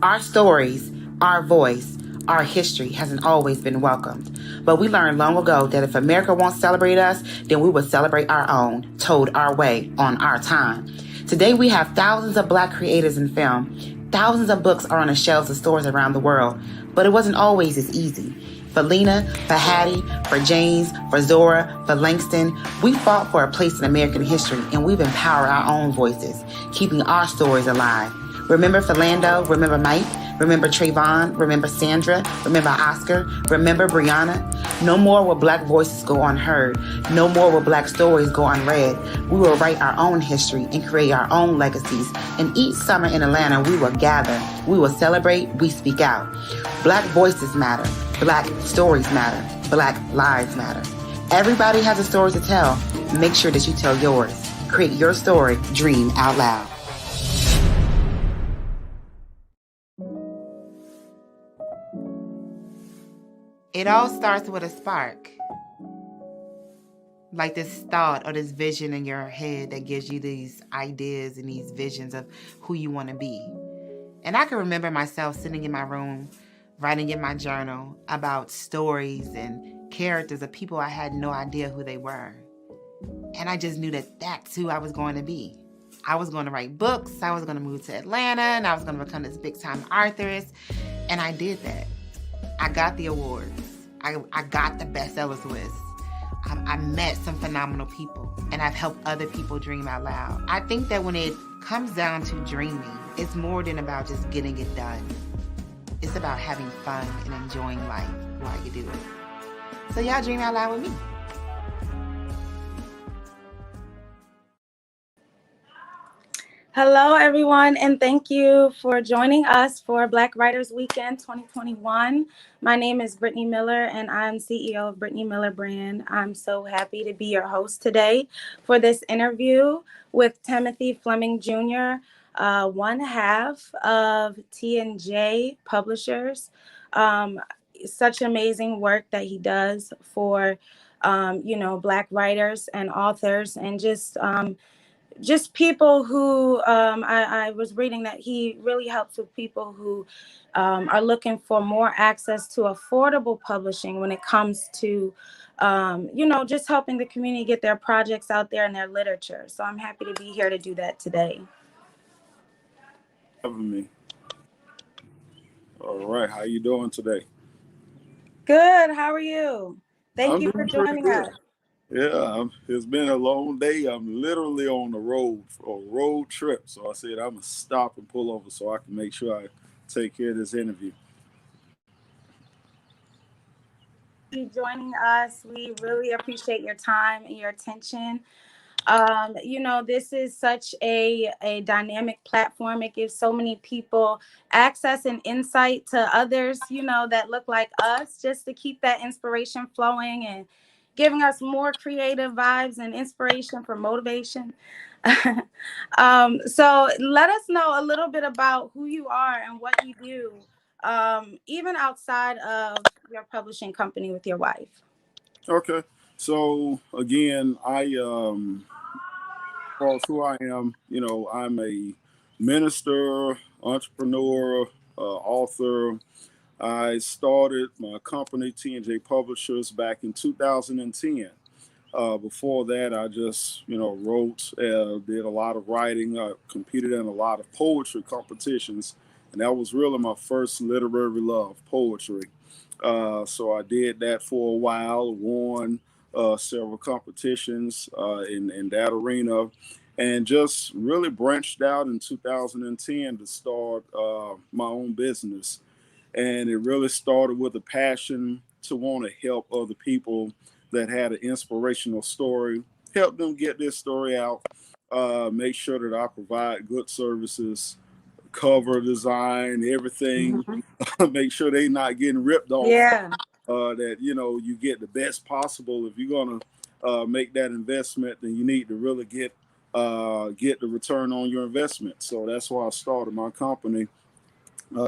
Our stories, our voice, our history hasn't always been welcomed. But we learned long ago that if America won't celebrate us, then we will celebrate our own, told our way, on our time. Today we have thousands of Black creators in film. Thousands of books are on the shelves of stores around the world. But it wasn't always as easy. For Lena, for Hattie, for James, for Zora, for Langston, we fought for a place in American history, and we've empowered our own voices, keeping our stories alive. Remember Philando, remember Mike, remember Trayvon, remember Sandra, remember Oscar, remember Brianna. No more will Black voices go unheard. No more will Black stories go unread. We will write our own history and create our own legacies. And each summer in Atlanta, we will gather. We will celebrate. We speak out. Black voices matter. Black stories matter. Black lives matter. Everybody has a story to tell. Make sure that you tell yours. Create your story. Dream out loud. It all starts with a spark. Like this thought or this vision in your head that gives you these ideas and these visions of who you want to be. And I can remember myself sitting in my room, writing in my journal about stories and characters of people I had no idea who they were. And I just knew that that's who I was going to be. I was going to write books, I was going to move to Atlanta, and I was going to become this big-time authoress. And I did that. I got the awards. I got the bestsellers list. I met some phenomenal people, and I've helped other people dream out loud. I think that when it comes down to dreaming, it's more than about just getting it done. It's about having fun and enjoying life while you do it. So y'all dream out loud with me. Hello, everyone, and thank you for joining us for Black Writers Weekend 2021. My name is Brittany Miller, and I'm CEO of Brittany Miller Brand. I'm so happy to be your host today for this interview with Timothy Flemming Jr., one half of T&J Publishers. Such amazing work that he does for, Black writers and authors, and just people who I was reading that he really helps with people who are looking for more access to affordable publishing when it comes to, just helping the community get their projects out there and their literature. So I'm happy to be here to do that today. Having me. All right, how you doing today? Good. How are you? Thank I'm you for doing pretty joining good. us. Yeah, it's been a long day. I'm literally on the road for a road trip, so I said I'm gonna stop and pull over so I can make sure I take care of this interview. You joining us. We really appreciate your time and your attention. This is such a dynamic platform. It gives so many people access and insight to others, that look like us, just to keep that inspiration flowing and giving us more creative vibes and inspiration for motivation. So let us know a little bit about who you are and what you do, even outside of your publishing company with your wife. Okay, so again, as who I am, I'm a minister, entrepreneur, author. I started my company, T&J Publishers, back in 2010. Before that, I just, wrote, did a lot of writing, competed in a lot of poetry competitions, and that was really my first literary love, poetry. So I did that for a while, won several competitions in that arena, and just really branched out in 2010 to start my own business. And it really started with a passion to want to help other people that had an inspirational story, help them get their story out, make sure that I provide good services, cover design, everything, Mhm. make sure they not getting ripped off, Yeah. that, you get the best possible. If you're going to make that investment, then you need to really get the return on your investment. So that's why I started my company,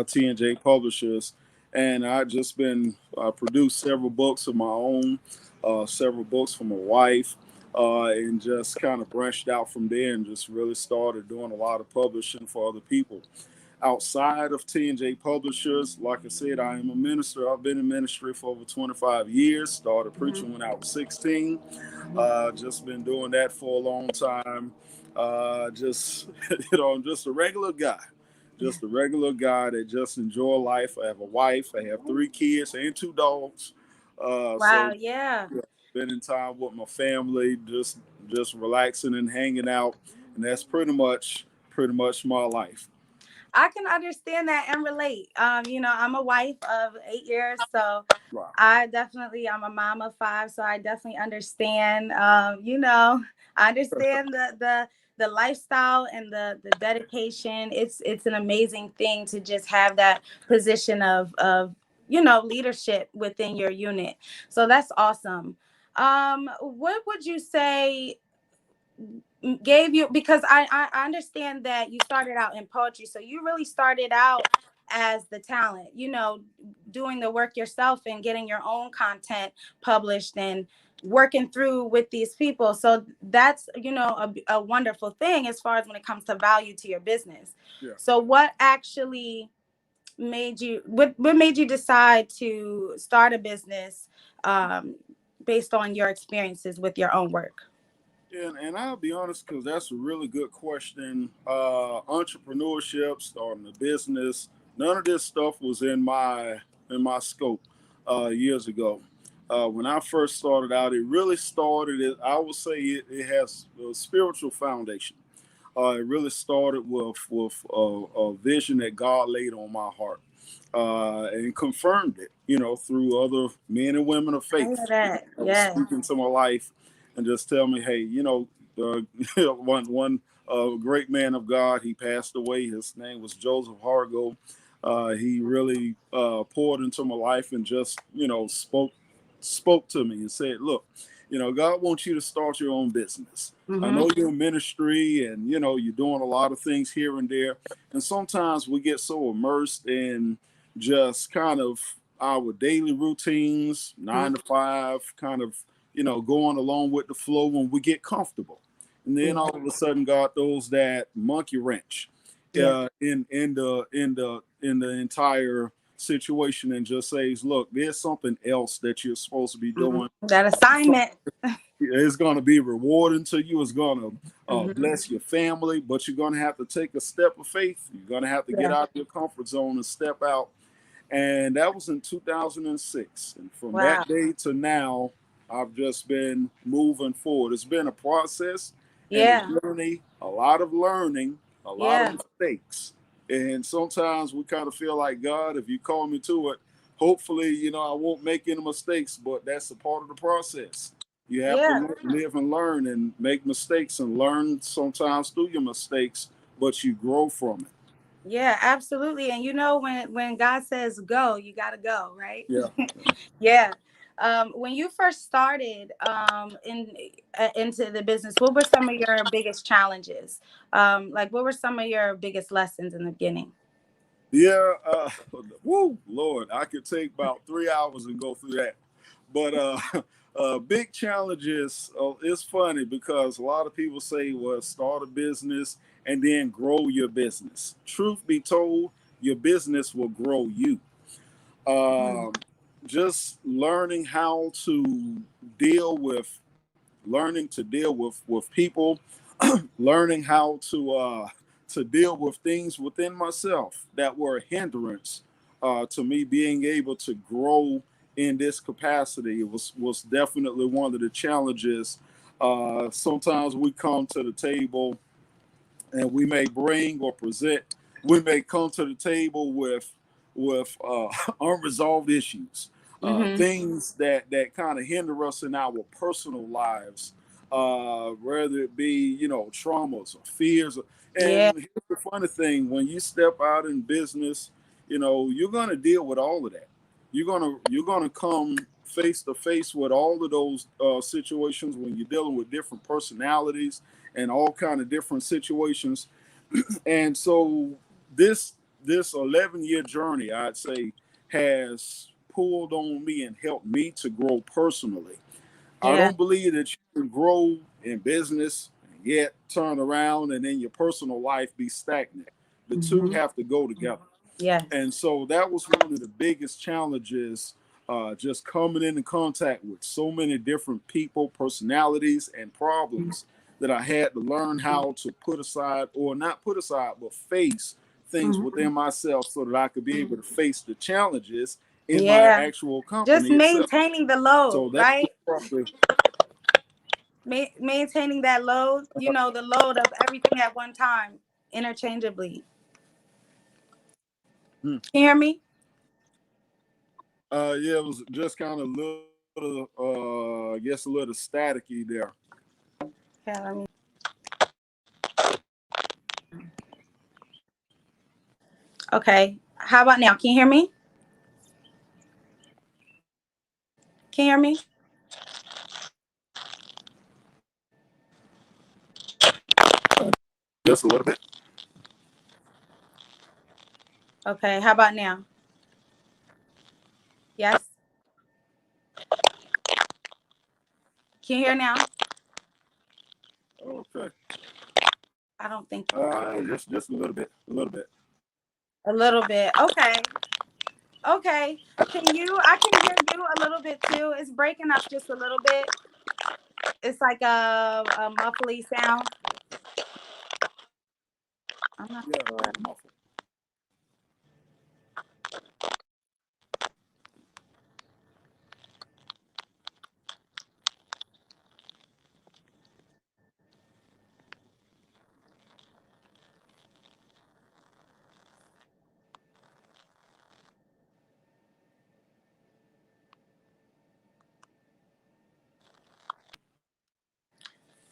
T&J Publishers, and I just been produced several books of my own, several books for my wife, and just kind of branched out from there and just really started doing a lot of publishing for other people. outside of T&J Publishers. Like I said, I am a minister. I've been in ministry for over 25 years. Started preaching when I was 16. Just been doing that for a long time. Just, I'm just a regular guy. Just a regular guy that just enjoy life. I have a wife. I have 3 kids and 2 dogs. Wow, So yeah. yeah, spending time with my family, just relaxing and hanging out, and that's pretty much my life. I can understand that and relate. I'm a wife of 8 years, so Wow. I'm a mom of five, so I definitely understand. I understand the lifestyle and the dedication. It's an amazing thing to just have that position of leadership within your unit. So that's awesome. What would you say gave you, because I understand that you started out in poetry, so you really started out as the talent, doing the work yourself and getting your own content published and working through with these people. So that's a wonderful thing as far as when it comes to value to your business. Yeah. So what actually what made you decide to start a business based on your experiences with your own work? And I'll be honest, because that's a really good question. Entrepreneurship, starting a business, none of this stuff was in my scope years ago. When I first started out, it really started. I would say it has a spiritual foundation. It really started with a vision that God laid on my heart, and confirmed it, through other men and women of I hear faith that. that was Yes. speaking to my life and just tell me, hey, uh, one great man of God, he passed away. His name was Joseph Hargo. He really poured into my life and just, spoke to me and said, look, God wants you to start your own business. I Mm-hmm. know you're in ministry and, you're doing a lot of things here and there. And sometimes we get so immersed in just kind of our daily routines, 9 to 5, kind of, going along with the flow when we get comfortable. And then Yeah. all of a sudden God throws that monkey wrench Yeah. in the entire situation and just says, look, there's something else that you're supposed to be Mm-hmm. doing. That assignment. It's going to be rewarding to you. It's going to Mm-hmm. bless your family, but you're going to have to take a step of faith. You're going to have to get Yeah. out of your comfort zone and step out. And that was in 2006. And from Wow. that day to now, I've just been moving forward. It's been a process and Yeah. a journey, a lot of learning, a lot of Yeah. mistakes. And sometimes we kind of feel like, God, if you call me to it, hopefully, I won't make any mistakes, but that's a part of the process. You have Yeah. to live and learn and make mistakes and learn sometimes through your mistakes, but you grow from it. Yeah, absolutely. And when God says go, you gotta go, right? Yeah. Yeah. When you first started into the business, what were some of your biggest challenges? Like what were some of your biggest lessons in the beginning? Yeah, woo, Lord, I could take about 3 hours and go through that. But big challenges. It's funny because a lot of people say, "Well, start a business and then grow your business." Truth be told, your business will grow you. Mm. Um, just deal with, learning to deal with people, learning how to deal with things within myself that were a hindrance to me being able to grow in this capacity. It was definitely one of the challenges. Sometimes we come to the table and we may bring or present. We may come to the table with unresolved issues, Mm-hmm. things that kind of hinder us in our personal lives, whether it be traumas or fears. Yeah. And here's the funny thing: when you step out in business, you're going to deal with all of that. You're gonna come face to face with all of those situations when you're dealing with different personalities and all kind of different situations. And so this this 11-year journey, I'd say, has pulled on me and helped me to grow personally. I Yeah. don't believe that you can grow in business and yet turn around and in your personal life be stagnant. The two have to go together. Yes. And so that was one of the biggest challenges, just coming into contact with so many different people, personalities, and problems that I had to learn how to put aside, or not put aside, but face things within myself so that I could be able to face the challenges in my actual company just maintaining itself. the load, So that right? probably, Maintaining that load, you know, the load of everything at one time interchangeably. Can you hear me? yeah, it was just kind of little, I guess a little staticky there. Okay, let me. Okay, how about now? Can you hear me? Can you hear me? Just a little bit. Okay, how about now? Yes. Can you hear now? Okay. I don't think. Just a little bit. A little bit. Okay. Okay. I can hear you a little bit too. It's breaking up just a little bit. It's like a muffly sound. I'm not sure.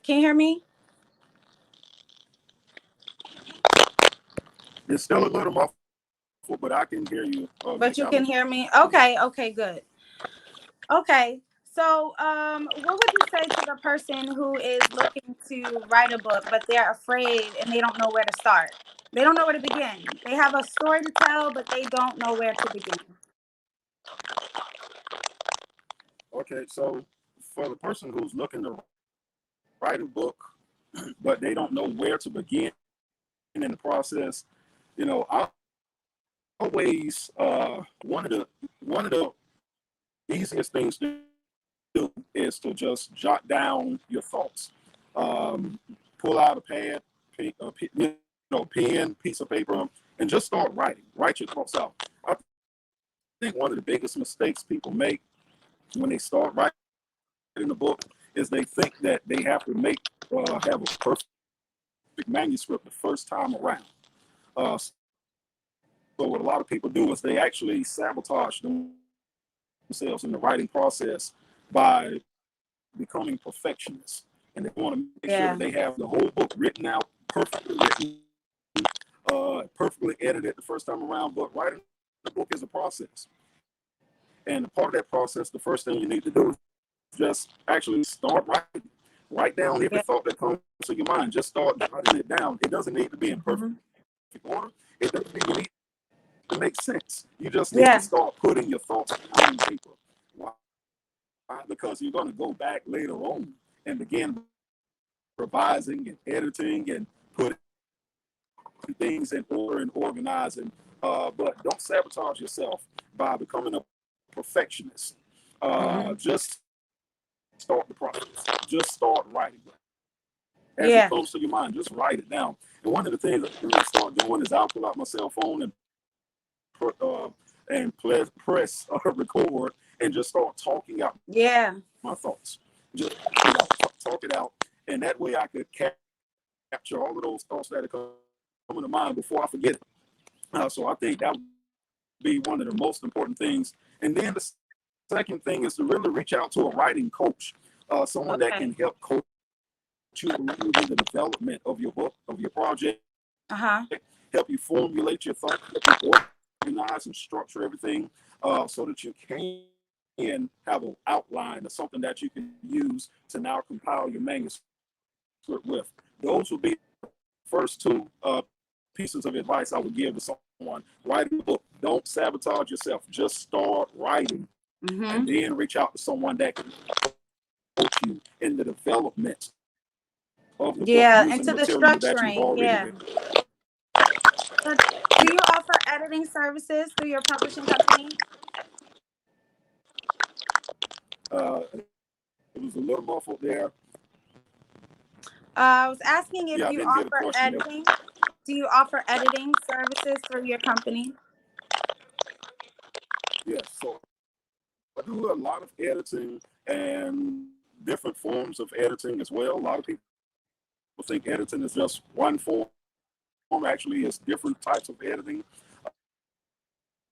Can you hear me? It's still a little muffled, but I can hear you. But you can hear me? Okay, okay, good. Okay. So, what would you say to the person who is looking to write a book, but they're afraid and they don't know where to start? They don't know where to begin. They have a story to tell, but they don't know where to begin. Okay, so for the person who's looking to write a book, but they don't know where to begin in the process, you know, I always one of the easiest things to do is to just jot down your thoughts. Pull out a pad, pen, piece of paper, and just start writing. Write your thoughts out. I think one of the biggest mistakes people make when they start writing a book is they think that they have to have a perfect manuscript the first time around. So what a lot of people do is they actually sabotage themselves in the writing process by becoming perfectionists, and they want to make sure that they have the whole book written out, perfectly written, perfectly edited the first time around. But writing the book is a process, and part of that process, the first thing you need to do is just actually start writing. Write down every thought that comes to your mind. Just start writing it down. It doesn't need to be in perfect order. It doesn't need to make sense. You just need to start putting your thoughts on paper. Why? Because you're going to go back later on and begin revising and editing and putting things in order and organizing. But don't sabotage yourself by becoming a perfectionist. Just start the process. Just start writing. As it comes to your mind, just write it down. And one of the things I start doing is I'll pull out my cell phone and press record and just start talking out my thoughts. Just talk it out, and that way I could capture all of those thoughts that are coming to mind before I forget it. So I think that would be one of the most important things. And then the second thing is to really reach out to a writing coach, someone that can help coach you in the development of your book, of your project, help you formulate your thoughts, help you organize and structure everything, so that you can have an outline of something that you can use to now compile your manuscript with. Those will be the first two pieces of advice I would give to someone. Writing a book, don't sabotage yourself. Just start writing, and then reach out to someone that can coach you in the development of the book, and to the material that you've structuring. already written. So do you offer editing services through your publishing company? It was a little muffled there. I was asking if Yeah, I you didn't get a offer question there. editing. Do you offer editing services through your company? Yes, so I do a lot of editing and different forms of editing as well. A lot of people think editing is just one form. Actually, it's different types of editing.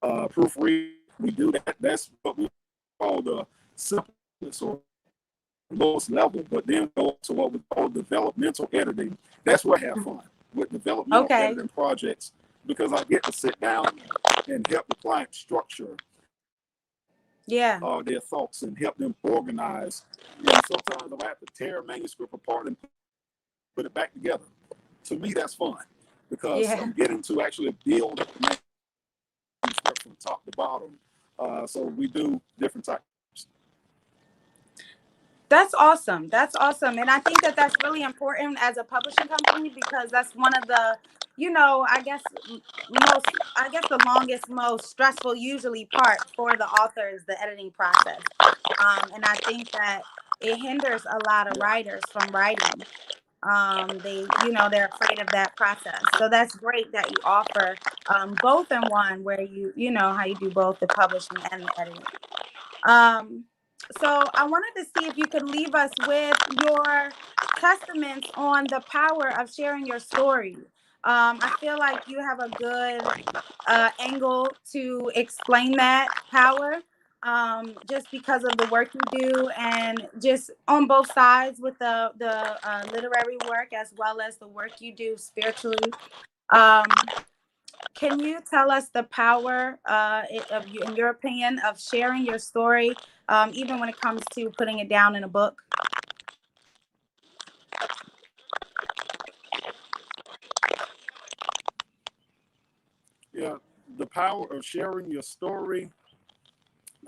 Proofread, we do that. That's what we call the simplest or lowest level. But then go to what we call developmental editing. That's where I have fun with developmental Okay. editing projects because I get to sit down and help the client structure Yeah. their thoughts and help them organize. And sometimes I have to tear a manuscript apart and put it back together. To me, that's fun because Yeah. I'm getting to actually build the manuscript from top to bottom. So we do different types. That's awesome. That's awesome. And I think that that's really important as a publishing company because that's one of the, I guess the longest, most stressful usually part for the author is the editing process. And I think that it hinders a lot of Yeah. writers from writing. They're afraid of that process. So that's great that you offer both in one where how you do both the publishing and the editing. Um, so I wanted to see if you could leave us with your testaments on the power of sharing your story. I feel like you have a good angle to explain that power, just because of the work you do and just on both sides with the literary work as well as the work you do spiritually. Um, can you tell us the power, of you, in your opinion, of sharing your story, even when it comes to putting it down in a book? Yeah, the power of sharing your story,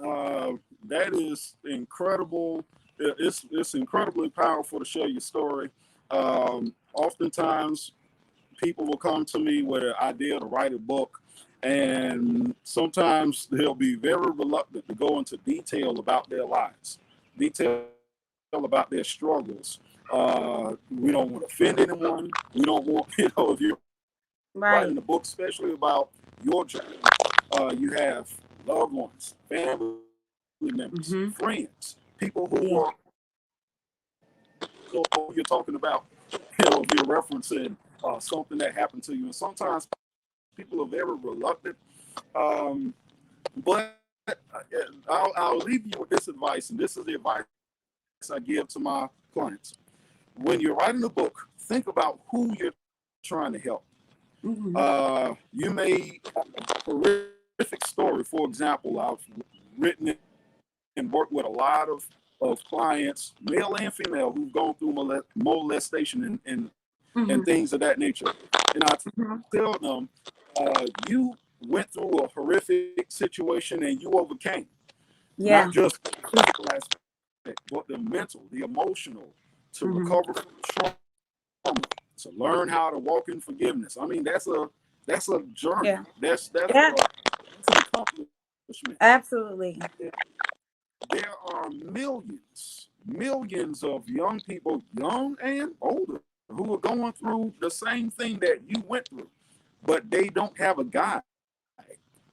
uh, that is incredible. It's incredibly powerful to share your story. Oftentimes, people will come to me with an idea to write a book, and sometimes they'll be very reluctant to go into detail about their lives, detail about their struggles. We don't want to offend anyone. We don't want, if you're writing Right. a book, especially about your journey, you have loved ones, family members, Mm-hmm. friends, people who Yeah. are, you're talking about, if you're referencing something that happened to you. And sometimes people are very reluctant. Um, but I'll leave you with this advice, and this is the advice I give to my clients. When you're writing a book, think about who you're trying to help. Mm-hmm. You may a horrific story. For example, I've written and worked with a lot of clients, male and female, who've gone through molestation and Mm-hmm. things of that nature. And I Mm-hmm. tell them, you went through a horrific situation and you overcame, not Yeah. just the physical aspect, but the mental, the emotional, to Mm-hmm. recover from trauma, to learn how to walk in forgiveness. I mean, that's a journey. Yeah. That's Yeah. an accomplishment. Absolutely. There are millions of young people, young and older, who are going through the same thing that you went through, but they don't have a guide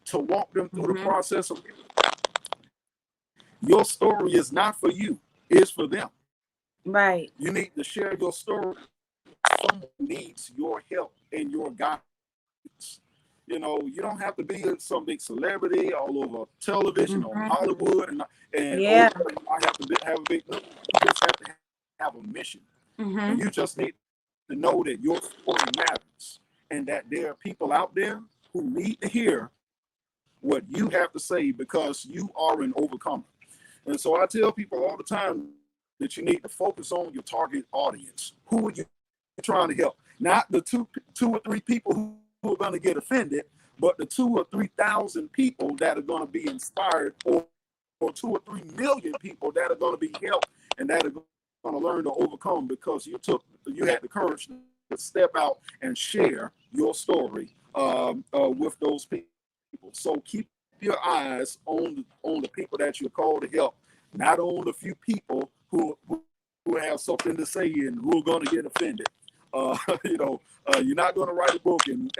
to walk them through the Mm-hmm. process of it. Your story is not for you, it's for them. Right. You need to share your story. Someone needs your help and your guidance. You don't have to be some big celebrity all over television or Mm-hmm. Hollywood and Yeah. I have to have a big. You just have to have a mission, Mm-hmm. and you just need to know that your story matters, and that there are people out there who need to hear what you have to say because you are an overcomer. And so I tell people all the time that you need to focus on your target audience. Who are you trying to help? Not the two or three people who are going to get offended, but the 2 or 3 thousand people that are going to be inspired, or 2 or 3 million people that are going to be helped and that are going to learn to overcome because you had the courage to step out and share your story with those people. So keep your eyes on the people that you're called to help, not on the few people who have something to say and who are going to get offended. You're not going to write a book and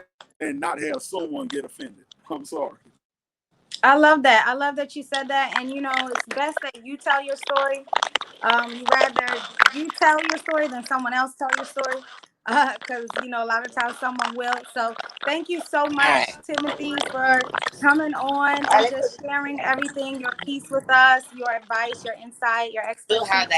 not have someone get offended. I'm sorry. I love that. I love that you said that. And it's best that you tell your story. You rather you tell your story than someone else tell your story. Because a lot of times someone will. So thank you so much, Timothy, for coming on and just sharing everything, your piece with us, your advice, your insight, your expertise. And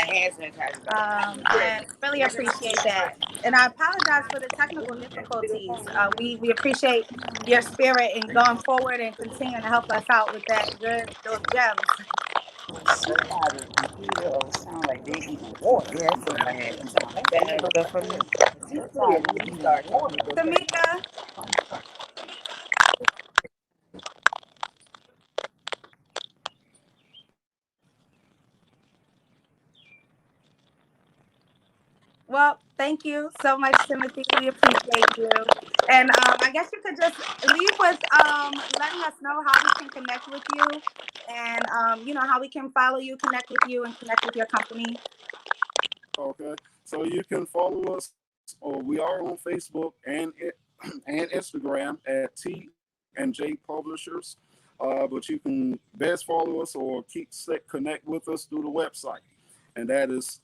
really appreciate that. And I apologize for the technical difficulties. We appreciate your spirit in going forward and continuing to help us out with those gems. Tamika. Well, thank you so much, Timothy. We appreciate you. And I guess you could just leave with letting us know how we can connect with you and, how we can follow you, connect with you, and connect with your company. Okay, so you can follow us, or we are on Facebook and Instagram at T and J Publishers. But you can best follow us or connect with us through the website, and that is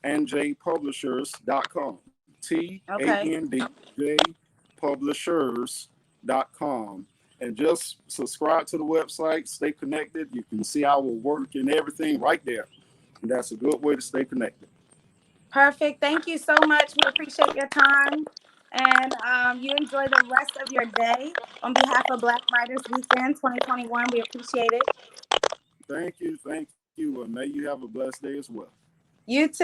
tandjpublishers.com. Okay. TANDJ Publishers.com. And just subscribe to the website, stay connected. You can see our work and everything right there. And that's a good way to stay connected. Perfect. Thank you so much. We appreciate your time. And you enjoy the rest of your day. On behalf of Black Writers Weekend 2021, we appreciate it. Thank you. Thank you. And may you have a blessed day as well. You too.